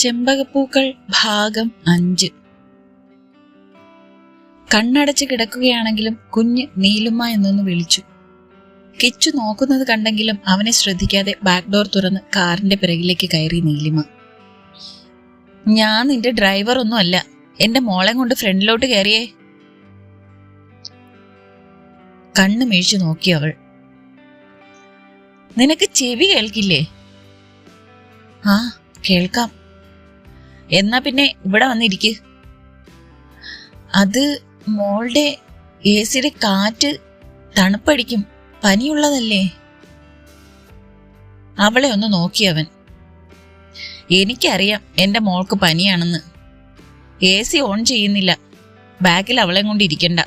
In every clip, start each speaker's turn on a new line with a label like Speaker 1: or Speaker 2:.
Speaker 1: ചെമ്പകപ്പൂക്കൾ ഭാഗം 5. കണ്ണടച്ച് കിടക്കുകയാണെങ്കിലും കുഞ്ഞ് നീലുമ്മ എന്നൊന്ന് വിളിച്ചു. കിച്ചു നോക്കുന്നത് കണ്ടെങ്കിലും അവനെ ശ്രദ്ധിക്കാതെ ബാക്ക് ഡോർ തുറന്ന് കാറിന്റെ പിറകിലേക്ക് കയറി നീലിമ. ഞാൻ നിന്റെ ഡ്രൈവർ ഒന്നും അല്ല, എന്റെ മോളെ കൊണ്ട് ഫ്രണ്ടിലോട്ട് കയറിയേ. കണ്ണ് മിഴിച്ചു നോക്കി അവൾ. നിനക്ക് ചെവി കേൾക്കില്ലേ? ആ, കേൾക്കാം. എന്നാ പിന്നെ ഇവിടെ വന്നിരിക്ക്. അത് മോളുടെ AC-യുടെ കാറ്റ് തണുപ്പടിക്കും, പനിയുള്ളതല്ലേ. അവളെ ഒന്ന് നോക്കിയവൻ. എനിക്കറിയാം എന്റെ മോൾക്ക് പനിയാണെന്ന്. AC ഓൺ ചെയ്യുന്നില്ല, ബാക്കിൽ അവളെ കൊണ്ടിരിക്കണ്ട.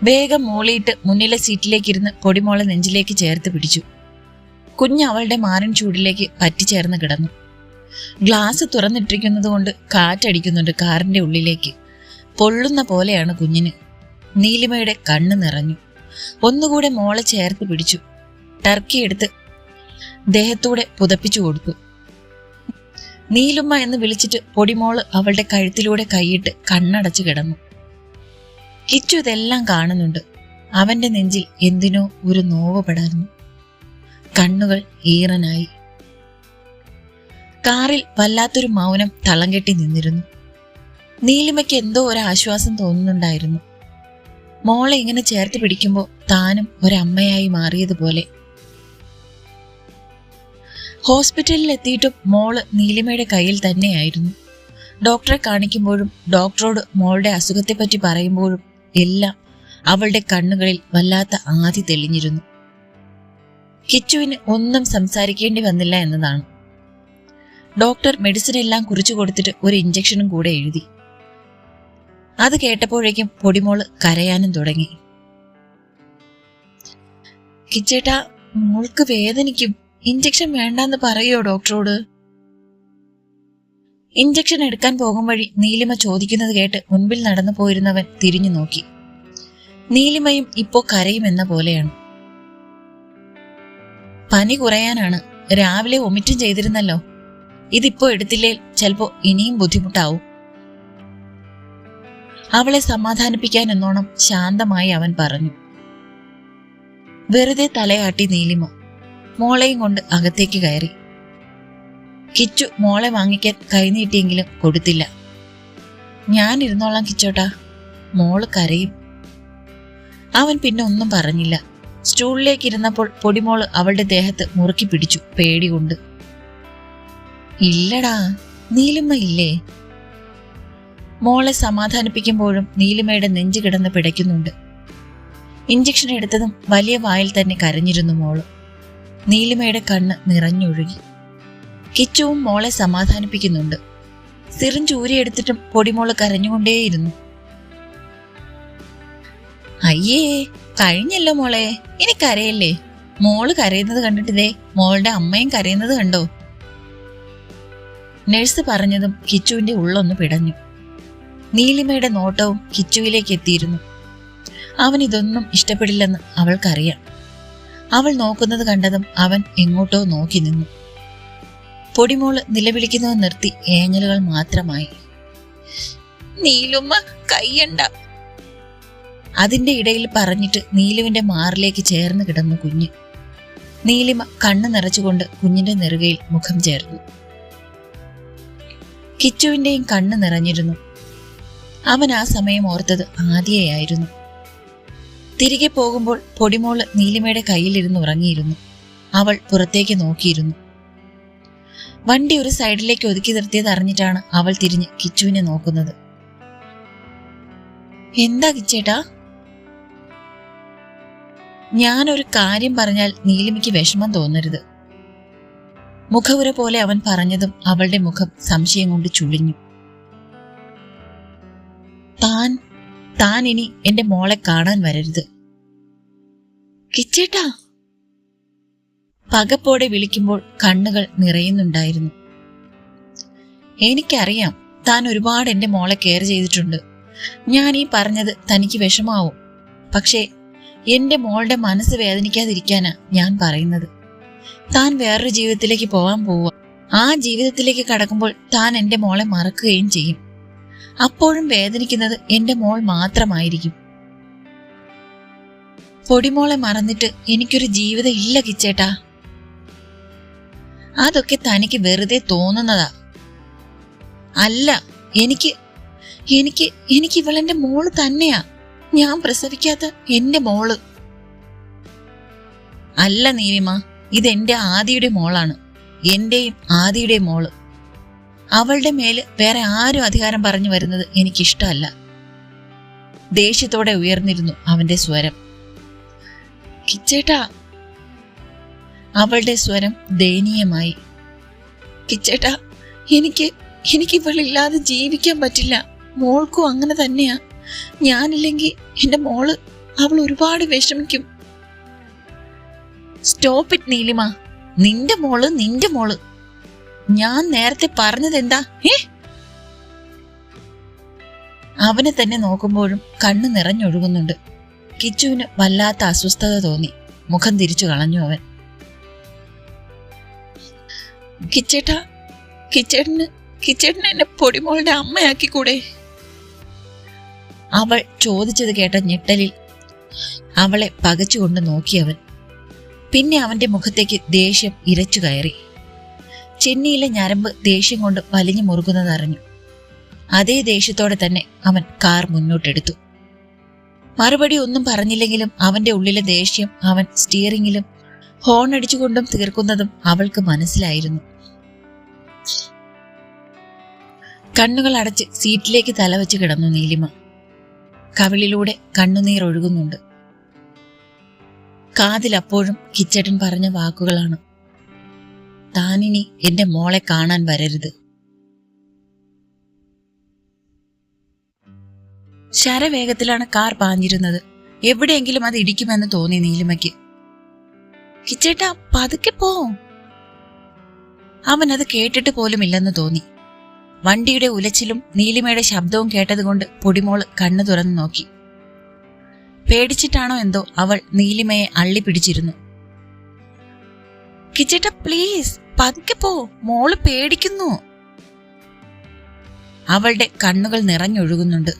Speaker 1: വേഗം മോളിയിട്ട് മുന്നിലെ സീറ്റിലേക്കിരുന്ന് പൊടിമോളെ നെഞ്ചിലേക്ക് ചേർത്ത് പിടിച്ചു. കുഞ്ഞ് അവളുടെ മാറിൻ ചൂടിലേക്ക് പറ്റിച്ചേർന്ന് കിടന്നു. ഗ്ലാസ് തുറന്നിട്ടിരിക്കുന്നത് കൊണ്ട് കാറ്റടിക്കുന്നുണ്ട് കാറിന്റെ ഉള്ളിലേക്ക്. പൊള്ളുന്ന പോലെയാണ് കുഞ്ഞിന്. നീലിമയുടെ കണ്ണ് നിറഞ്ഞു. ഒന്നുകൂടെ മോളെ ചേർത്ത് പിടിച്ചു. ടർക്കി എടുത്ത് ദേഹത്തൂടെ പുതപ്പിച്ചു കൊടുത്തു. നീലുമ്മ എന്ന് വിളിച്ചിട്ട് പൊടിമോള് അവളുടെ കഴുത്തിലൂടെ കൈയിട്ട് കണ്ണടച്ചു കിടന്നു. കിച്ചു ഇതെല്ലാം കാണുന്നുണ്ട്. അവന്റെ നെഞ്ചിൽ എന്തിനോ ഒരു നോവ് പടർന്നു. കണ്ണുകൾ ഈറനായി. കാറിൽ വല്ലാത്തൊരു മൗനം തളം കെട്ടി നിന്നിരുന്നു. നീലിമയ്ക്ക് എന്തോ ഒരു ആശ്വാസം തോന്നുന്നുണ്ടായിരുന്നു. മോളെ ഇങ്ങനെ ചേർത്ത് പിടിക്കുമ്പോൾ താനും ഒരമ്മയായി മാറിയതുപോലെ. ഹോസ്പിറ്റലിൽ എത്തിയിട്ടും മോള് നീലിമയുടെ കയ്യിൽ തന്നെയായിരുന്നു. ഡോക്ടറെ കാണിക്കുമ്പോഴും ഡോക്ടറോട് മോളുടെ അസുഖത്തെപ്പറ്റി പറയുമ്പോഴും എല്ലാം അവളുടെ കണ്ണുകളിൽ വല്ലാത്ത ആധി തെളിഞ്ഞിരുന്നു. കിച്ചുവിന് ഒന്നും സംസാരിക്കേണ്ടി വന്നില്ല എന്നതാണ്. ഡോക്ടർ മെഡിസിൻ എല്ലാം കുറിച്ചു കൊടുത്തിട്ട് ഒരു ഇഞ്ചക്ഷനും കൂടെ എഴുതി. അത് കേട്ടപ്പോഴേക്കും പൊടിമോള് കരയാനും തുടങ്ങി. കിച്ചേട്ടാ, മോൾക്ക് വേദനിക്കും, ഇഞ്ചക്ഷൻ വേണ്ടാന്ന് പറയോ ഡോക്ടറോട്? ഇഞ്ചക്ഷൻ എടുക്കാൻ പോകും വഴി നീലിമ ചോദിക്കുന്നത് കേട്ട് മുൻപിൽ നടന്നു പോയിരുന്നവൻ തിരിഞ്ഞു നോക്കി. നീലിമയും ഇപ്പോ കരയുമെന്ന പോലെയാണ്. പനി കുറയാനാണ്, രാവിലെ വൊമിറ്റും ചെയ്തിരുന്നല്ലോ. ഇതിപ്പോ എടുത്തില്ലേ ചിലപ്പോ ഇനിയും ബുദ്ധിമുട്ടാവും. അവളെ സമാധാനിപ്പിക്കാൻ എന്നോണം ശാന്തമായി അവൻ പറഞ്ഞു. വെറുതെ തലയാട്ടി നീലിമ മോളെയും കൊണ്ട് അകത്തേക്ക് കയറി. കിച്ചു മോളെ വാങ്ങിക്കാൻ കൈനീട്ടിയെങ്കിലും കൊടുത്തില്ല. ഞാൻ ഇരുന്നോളാം കിച്ചോട്ടാ, മോള് കരയും. അവൻ പിന്നെ ഒന്നും പറഞ്ഞില്ല. സ്റ്റൂളിലേക്ക് ഇരുന്നപ്പോൾ പൊടിമോള് അവളുടെ ദേഹത്ത് മുറുക്കി പിടിച്ചു, പേടി കൊണ്ട്. ഇല്ലടാ, നീലിമ ഇല്ലേ? മോളെ സമാധാനിപ്പിക്കുമ്പോഴും നീലിമയുടെ നെഞ്ചു കിടന്ന് പിടയ്ക്കുന്നുണ്ട്. ഇഞ്ചക്ഷൻ എടുത്തതും വലിയ വായിൽ തന്നെ കരഞ്ഞിരുന്നു മോള്. നീലിമയുടെ കണ്ണ് നിറഞ്ഞൊഴുകി. കിച്ചുവും മോളെ സമാധാനിപ്പിക്കുന്നുണ്ട്. സിറിഞ്ച് ഊരിയെടുത്തിട്ടും പൊടിമോള് കരഞ്ഞുകൊണ്ടേയിരുന്നു. അയ്യേ, കഴിഞ്ഞല്ലോ മോളെ, ഇനി കരയല്ലേ. മോള് കരയുന്നത് കണ്ടിട്ടിതേ മോളുടെ അമ്മയും കരയുന്നത് കണ്ടോ? നഴ്സ് പറഞ്ഞതും കിച്ചുവിന്റെ ഉള്ളൊന്ന് പിടഞ്ഞു. നീലിമയുടെ നോട്ടവും കിച്ചുവിലേക്ക് എത്തിയിരുന്നു. അവൻ ഇതൊന്നും ഇഷ്ടപ്പെടില്ലെന്ന് അവൾക്കറിയാം. അവൾ നോക്കുന്നത് കണ്ടതും അവൻ എങ്ങോട്ടോ നോക്കി നിന്നു. പൊടിമോള് നിലവിളിക്കുന്നത് നിർത്തി ഏങ്ങലുകൾ മാത്രമായി. നീലുമ്മ കയ്യണ്ട. അതിന്റെ ഇടയിൽ പറഞ്ഞിട്ട് നീലുവിന്റെ മാറിലേക്ക് ചേർന്ന് കിടന്നു കുഞ്ഞ്. നീലിമ കണ്ണ് നിറച്ചുകൊണ്ട് കുഞ്ഞിന്റെ നെറുകയിൽ മുഖം ചേർന്നു. കിച്ചുവിന്റെയും കണ്ണ് നിറഞ്ഞിരുന്നു. അവൻ ആ സമയം ഓർത്തത് ആദിയെയായിരുന്നു. തിരികെ പോകുമ്പോൾ പൊടിമോള് നീലിമയുടെ കയ്യിലിരുന്ന് ഉറങ്ങിയിരുന്നു. അവൾ പുറത്തേക്ക് നോക്കിയിരുന്നു. വണ്ടി ഒരു സൈഡിലേക്ക് ഒതുക്കി നിർത്തിയത് അറിഞ്ഞിട്ടാണ് അവൾ തിരിഞ്ഞ് കിച്ചുവിനെ നോക്കുന്നത്. എന്താ കിച്ചേട്ടാ? ഞാനൊരു കാര്യം പറഞ്ഞാൽ നീലിമയ്ക്ക് വിഷമം തോന്നരുത്. മുഖവുര പോലെ അവൻ പറഞ്ഞതും അവളുടെ മുഖം സംശയം കൊണ്ട് ചുളിഞ്ഞു. താൻ ഇനി എന്റെ മോളെ കാണാൻ വരരുത്. കിച്ചേട്ടാ, പകപ്പോടെ വിളിക്കുമ്പോൾ കണ്ണുകൾ നിറയുന്നുണ്ടായിരുന്നു. എനിക്കറിയാം താൻ ഒരുപാട് എന്റെ മോളെ കെയർ ചെയ്തിട്ടുണ്ട്. ഞാൻ ഈ പറഞ്ഞത് തനിക്ക് വിഷമാവും. പക്ഷേ എന്റെ മോളുടെ മനസ്സ് വേദനിക്കാതിരിക്കാനാ ഞാൻ പറയുന്നത്. താൻ വേറൊരു ജീവിതത്തിലേക്ക് പോവാൻ പോവുക. ആ ജീവിതത്തിലേക്ക് കടക്കുമ്പോൾ താൻ എൻ്റെ മോളെ മറക്കുകയും ചെയ്യും. അപ്പോഴും വേദനിക്കുന്നത് എൻ്റെ മോൾ മാത്രമായിരിക്കും. പൊടിമോളെ മറന്നിട്ട് എനിക്കൊരു ജീവിതം ഇല്ല കിച്ചേട്ടാ. അതൊക്കെ തനിക്ക് വെറുതെ തോന്നുന്നതാ. അല്ല, എനിക്ക് എനിക്ക് എനിക്ക് ഇവളെന്റെ മോള് തന്നെയാ. ഞാൻ പ്രസവിക്കാത്ത എന്റെ മോള്. അല്ല നീലിമ, ഇതെന്റെ ആദിയുടെ മോളാണ്. എന്റെയും ആദിയുടെയും മോള്. അവളുടെ മേല് വേറെ ആരും അധികാരം പറഞ്ഞു വരുന്നത് എനിക്കിഷ്ടമല്ല. ദേഷ്യത്തോടെ ഉയർന്നിരുന്നു അവന്റെ സ്വരം. കിച്ചേട്ടാ. അവളുടെ സ്വരം ദയനീയമായി. കിച്ചേട്ടാ, എനിക്ക് ഇവളില്ലാതെ ജീവിക്കാൻ പറ്റില്ല. മോൾക്കും അങ്ങനെ തന്നെയാ. ഞാനില്ലെങ്കിൽ എന്റെ മോള്, അവൾ ഒരുപാട് വിഷമിക്കും. സ്റ്റോപ്പ് ഇറ്റ് നീലിമ. നിന്റെ മോള്. ഞാൻ നേരത്തെ പറഞ്ഞത് എന്താ? അവനെ തന്നെ നോക്കുമ്പോഴും കണ്ണു നിറഞ്ഞൊഴുകുന്നുണ്ട്. കിച്ചുവിന് വല്ലാത്ത അസ്വസ്ഥത തോന്നി. മുഖം തിരിച്ചു കളഞ്ഞു അവൻ. കിച്ചേട്ടന് എന്നെ പൊടിമോളുടെ അമ്മയാക്കിക്കൂടെ? അവൾ ചോദിച്ചത് കേട്ട ഞെട്ടലിൽ അവളെ പകച്ചുകൊണ്ട് നോക്കിയവൻ. പിന്നെ അവന്റെ മുഖത്തേക്ക് ദേഷ്യം ഇരച്ചു കയറി. ചെന്നിയിലെ ഞരമ്പ് ദേഷ്യം കൊണ്ട് വലിഞ്ഞു മുറുകുന്നതറിഞ്ഞു. അതേ ദേഷ്യത്തോടെ തന്നെ അവൻ കാർ മുന്നോട്ടെടുത്തു. മറുപടി ഒന്നും പറഞ്ഞില്ലെങ്കിലും അവന്റെ ഉള്ളിലെ ദേഷ്യം അവൻ സ്റ്റിയറിംഗിലും ഹോൺ അടിച്ചുകൊണ്ടും തീർക്കുന്നതും അവൾക്ക് മനസ്സിലായിരുന്നു. കണ്ണുകൾ അടച്ച് സീറ്റിലേക്ക് തലവെച്ച് കിടന്നു നീലിമ. കവിളിലൂടെ കണ്ണുനീർ ഒഴുകുന്നുണ്ട്. കാതിൽ അപ്പോഴും കിച്ചേട്ടൻ പറഞ്ഞ വാക്കുകളാണ്. താനിനി എന്റെ മോളെ കാണാൻ വരരുത്. ശരവേഗത്തിലാണ് കാർ പാഞ്ഞിരുന്നത്. എവിടെയെങ്കിലും അത് ഇടിക്കുമെന്ന് തോന്നി നീലിമയ്ക്ക്. കിച്ചേട്ടാ, പതുക്കെ പോ. അവൻ അത് കേട്ടിട്ട് പോലുമില്ലെന്ന് തോന്നി. വണ്ടിയുടെ ഉലച്ചിലും നീലിമയുടെ ശബ്ദവും കേട്ടതുകൊണ്ട് പൊടിമോള് കണ്ണു തുറന്നു നോക്കി. പേടിച്ചിട്ടാണോ എന്തോ അവൾ നീലിമയെ അള്ളിപ്പിടിച്ചിരുന്നു. കിച്ചേട്ടാ, പ്ലീസ് പതുക്കെ പോ, മോള് പേടിക്കുന്നു. അവളുടെ കണ്ണുകൾ നിറഞ്ഞൊഴുകുന്നുണ്ട്.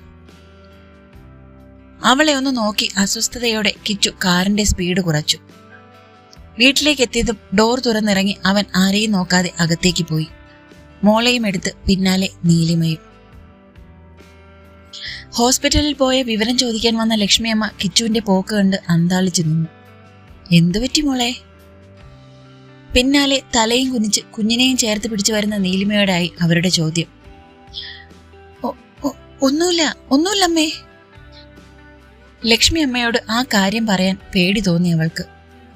Speaker 1: അവളെ ഒന്ന് നോക്കി അസ്വസ്ഥതയോടെ കിച്ചു കാറിന്റെ സ്പീഡ് കുറച്ചു. വീട്ടിലേക്ക് എത്തിയതും ഡോർ തുറന്നിറങ്ങി അവൻ ആരെയും നോക്കാതെ അകത്തേക്ക് പോയി. മോളെയും എടുത്ത് പിന്നാലെ നീലിമയും. ഹോസ്പിറ്റലിൽ പോയ വിവരം ചോദിക്കാൻ വന്ന ലക്ഷ്മിയമ്മ കിച്ചുവിന്റെ പോക്ക് കണ്ട് അന്താളിച്ചു നിന്നു. എന്തുപറ്റി മോളെ? പിന്നാലെ തലയും കുനിച്ച് കുഞ്ഞിനെയും ചേർത്ത് പിടിച്ചു വരുന്ന നീലിമയോടായി അവരുടെ ചോദ്യം. ഒന്നുമില്ല അമ്മേ. ലക്ഷ്മി അമ്മയോട് ആ കാര്യം പറയാൻ പേടി തോന്നി അവൾക്ക്.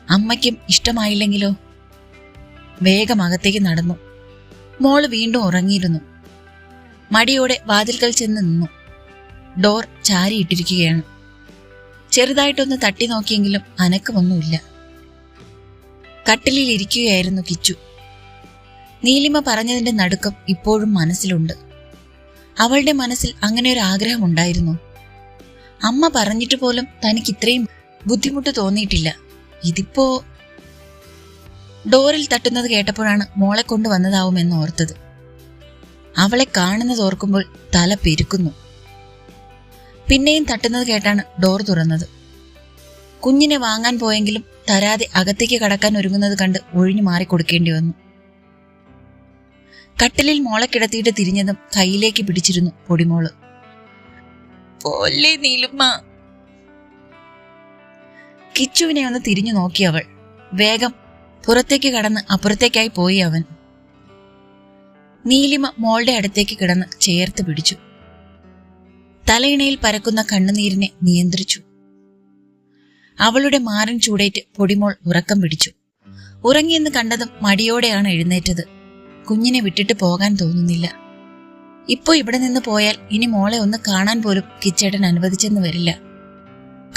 Speaker 1: അമ്മയ്ക്കും ഇഷ്ടമായില്ലെങ്കിലോ? വേഗം അകത്തേക്ക് നടന്നു. മോള് വീണ്ടും ഉറങ്ങിയിരുന്നു. മടിയോടെ വാതിൽക്കൽ ചെന്ന് നിന്നു. ഡോർ ചാരിയിട്ടിരിക്കുകയാണ്. ചെറുതായിട്ടൊന്ന് തട്ടി നോക്കിയെങ്കിലും അനക്കമൊന്നുമില്ല. കട്ടിലിൽ ഇരിക്കുകയായിരുന്നു കിച്ചു. നീലിമ പറഞ്ഞതിന്റെ നടുക്കം ഇപ്പോഴും മനസ്സിലുണ്ട്. അവളുടെ മനസ്സിൽ അങ്ങനെ ഒരു ആഗ്രഹം ഉണ്ടായിരുന്നു. അമ്മ പറഞ്ഞിട്ട് പോലും തനിക്ക് ഇത്രയും ബുദ്ധിമുട്ട് തോന്നിയിട്ടില്ല. ഇതിപ്പോ ഡോറിൽ തട്ടുന്നത് കേട്ടപ്പോഴാണ് മോളെ കൊണ്ടുവന്നതാവുമെന്ന് ഓർത്തത്. അവളെ കാണുന്നത് ഓർക്കുമ്പോൾ തല പെരുക്കുന്നു. പിന്നെയും തട്ടുന്നത് കേട്ടാണ് ഡോർ തുറന്നത്. കുഞ്ഞിനെ വാങ്ങാൻ പോയെങ്കിലും തരാതെ അകത്തേക്ക് കടക്കാൻ ഒരുങ്ങുന്നത് കണ്ട് ഒഴിഞ്ഞു മാറിക്കൊടുക്കേണ്ടി വന്നു. കട്ടിലിൽ മോളെ കിടത്തിയിട്ട് തിരിഞ്ഞതും കയ്യിലേക്ക് പിടിച്ചിരുന്നു പൊടിമോള്. പോലെ നീലുമ്മ. കിച്ചുവിനെ ഒന്ന് തിരിഞ്ഞു നോക്കി അവൾ. വേഗം പുറത്തേക്ക് കടന്ന് അപ്പുറത്തേക്കായി പോയി അവൻ. നീലിമ മോളുടെ അടുത്തേക്ക് കിടന്ന് ചേർത്ത് പിടിച്ചു. തലയിണയിൽ പരക്കുന്ന കണ്ണുനീരിനെ നിയന്ത്രിച്ചു. അവളുടെ മാരൻ ചൂടേറ്റ് പൊടിമോൾ ഉറക്കം പിടിച്ചു. ഉറങ്ങിയെന്ന് കണ്ടതും മടിയോടെയാണ് എഴുന്നേറ്റത്. കുഞ്ഞിനെ വിട്ടിട്ട് പോകാൻ തോന്നുന്നില്ല. ഇപ്പോ ഇവിടെ നിന്ന് പോയാൽ ഇനി മോളെ ഒന്ന് കാണാൻ പോലും കിച്ചേട്ടൻ അനുവദിച്ചെന്ന് വരില്ല.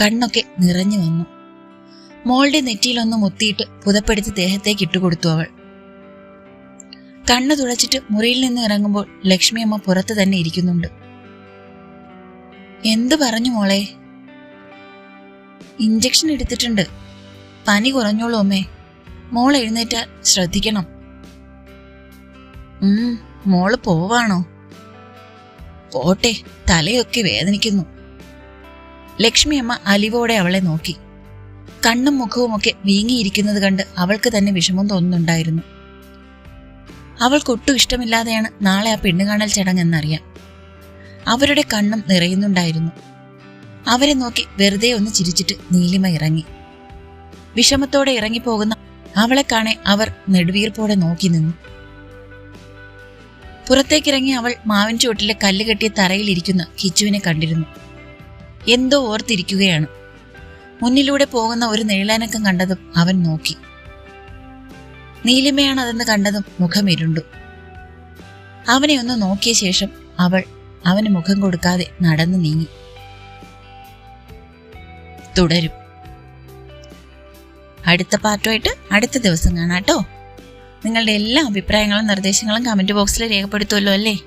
Speaker 1: കണ്ണൊക്കെ നിറഞ്ഞു വന്നു. മോളുടെ നെറ്റിയിലൊന്ന് മുത്തിയിട്ട് പുതപ്പെടുത്ത് ദേഹത്തേക്ക് ഇട്ടുകൊടുത്തു അവൾ. കണ്ണു തുളച്ചിട്ട് മുറിയിൽ നിന്ന് ഇറങ്ങുമ്പോൾ ലക്ഷ്മിയമ്മ പുറത്ത് തന്നെ ഇരിക്കുന്നുണ്ട്. എന്തു പറഞ്ഞു മോളെ? ഇഞ്ചക്ഷൻ എടുത്തിട്ടുണ്ട്. പനി കുറഞ്ഞോളൂ അമ്മേ. മോൾ എഴുന്നേറ്റാൽ ശ്രദ്ധിക്കണം. മോള് പോവാണോ? പോട്ടെ, തലയൊക്കെ വേദനിക്കുന്നു. ലക്ഷ്മിയമ്മ അലിവോടെ അവളെ നോക്കി. കണ്ണും മുഖവുമൊക്കെ വീങ്ങിയിരിക്കുന്നത് കണ്ട് അവൾക്ക് തന്നെ വിഷമം തോന്നുന്നുണ്ടായിരുന്നു. അവൾക്കൊട്ടും ഇഷ്ടമില്ലാതെയാണ് നാളെ ആ പെണ്ണുകാണൽ ചടങ്ങെന്നറിയാം. അവരുടെ കണ്ണും നിറയുന്നുണ്ടായിരുന്നു. അവരെ നോക്കി വെറുതെ ഒന്ന് ചിരിച്ചിട്ട് നീലിമ ഇറങ്ങി. വിഷമത്തോടെ ഇറങ്ങിപ്പോകുന്ന അവളെ കാണെ അവർ നെടുവീർപ്പോടെ നോക്കി നിന്നു. പുറത്തേക്കിറങ്ങി അവൾ മാവിൻ ചുവട്ടിലെ കല്ല് കെട്ടിയ തറയിലിരിക്കുന്ന കിച്ചുവിനെ കണ്ടിരുന്നു. എന്തോ ഓർത്തിരിക്കുകയാണ്. മുന്നിലൂടെ പോകുന്ന ഒരു നിഴലനക്കം കണ്ടതും അവൻ നോക്കി. നീലിമയാണതെന്ന് കണ്ടതും മുഖമിരുണ്ടു. അവനെ ഒന്ന് നോക്കിയ ശേഷം അവൾ അവന് മുഖം കൊടുക്കാതെ നടന്നു നീങ്ങി. തുടരും. അടുത്ത പാർട്ടുമായിട്ട് അടുത്ത ദിവസം കാണാട്ടോ. നിങ്ങളുടെ എല്ലാ അഭിപ്രായങ്ങളും നിർദ്ദേശങ്ങളും കമന്റ് ബോക്സിൽ രേഖപ്പെടുത്തുമല്ലോ അല്ലേ?